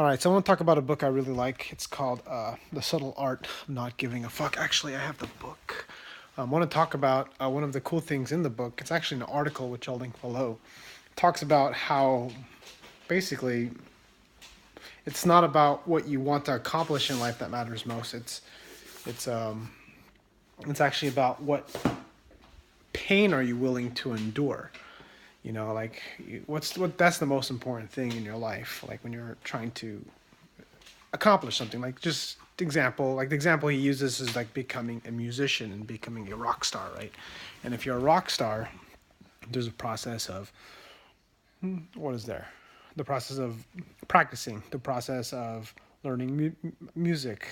All right, so I want to talk about a book I really like. It's called The Subtle Art of Not Giving a Fuck. Actually, I have the book. I want to talk about one of the cool things in the book. It's actually an article, which I'll link below. It talks about how basically it's not about what you want to accomplish in life that matters most. It's um it's actually about what pain are you willing to endure. Like what that's the most important thing in your life. Like when you're trying to accomplish something, like just example, like the example he uses is like becoming a musician and becoming a rock star, right? And if you're a rock star, there's a process of what is there the process of practicing, the process of learning music,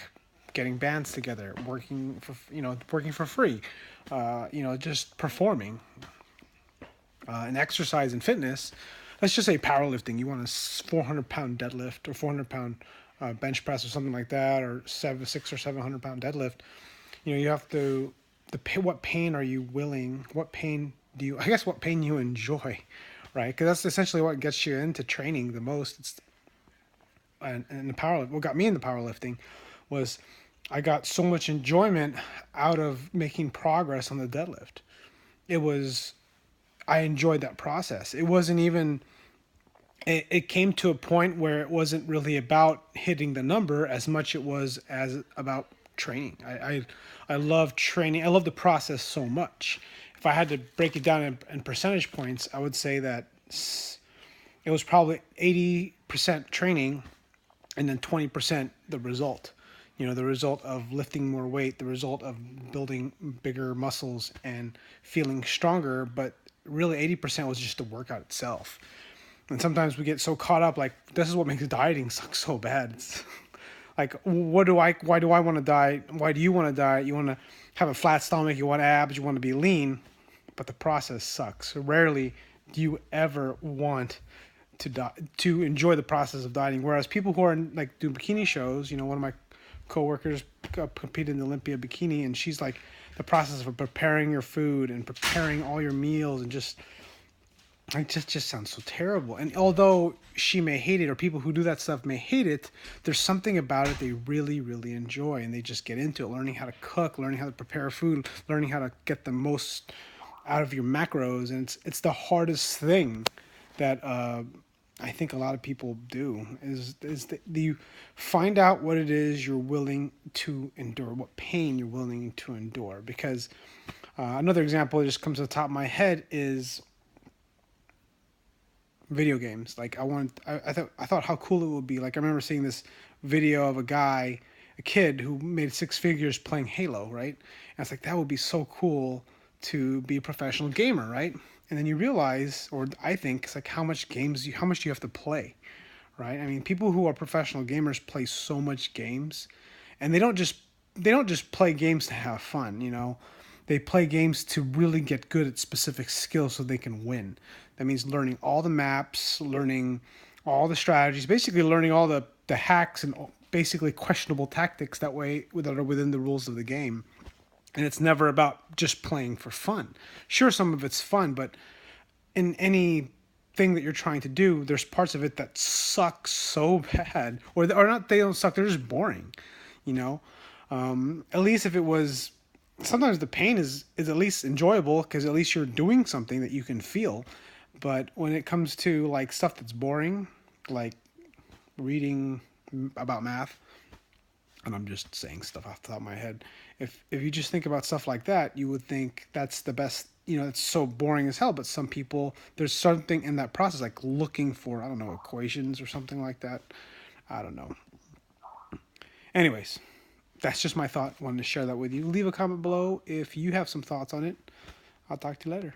getting bands together, working for free, just performing, and exercise and fitness. Let's just say powerlifting. You want a 400-pound deadlift or 400-pound bench press or something like that, or 600 or 700-pound deadlift. You have to what pain are you willing? What pain do you? I guess what pain you enjoy, right? Because that's essentially what gets you into training the most. And the power. What got me into powerlifting was I got so much enjoyment out of making progress on the deadlift. It was I enjoyed that process. It wasn't even it came to a point where it wasn't really about hitting the number as much it was as about training. I love training. I love the process so much. If I had to break it down in percentage points, I would say that it was probably 80% training and then 20% the result. The result of lifting more weight, the result of building bigger muscles and feeling stronger, but really 80% was just the workout itself. And sometimes we get so caught up, like, this is what makes dieting suck so bad. It's like, why do I want to diet? Why do you want to diet? You want to have a flat stomach, you want abs, you want to be lean, but the process sucks. Rarely do you ever want to enjoy the process of dieting. Whereas people who are like doing bikini shows, one of my coworkers competed in the Olympia bikini, and she's like, the process of preparing your food and preparing all your meals and just sounds so terrible. And although she may hate it, or people who do that stuff may hate it, there's something about it they really, really enjoy, and they just get into it. Learning how to cook, learning how to prepare food, learning how to get the most out of your macros, and it's the hardest thing that I think a lot of people do is that you find out what it is you're willing to endure, what pain you're willing to endure. Because another example that just comes to the top of my head is video games. Like I thought how cool it would be. Like I remember seeing this video of a kid who made six figures playing Halo, right? And it's like that would be so cool to be a professional gamer, right? And then you realize, or I think, it's like how much do you have to play, right? I mean, people who are professional gamers play so much games, and they don't just play games to have fun, They play games to really get good at specific skills so they can win. That means learning all the maps, learning all the strategies, basically learning all the hacks and basically questionable tactics that are within the rules of the game. And it's never about just playing for fun. Sure, some of it's fun, but in any thing that you're trying to do, there's parts of it that suck so bad, or not. They don't suck. They're just boring, you know. At least if it was, sometimes the pain is at least enjoyable because at least you're doing something that you can feel. But when it comes to like stuff that's boring, like reading about math, and I'm just saying stuff off the top of my head. If you just think about stuff like that, you would think that's the best. It's so boring as hell. But some people, there's something in that process, like looking for, I don't know, equations or something like that. I don't know. Anyways, that's just my thought. Wanted to share that with you. Leave a comment below if you have some thoughts on it. I'll talk to you later.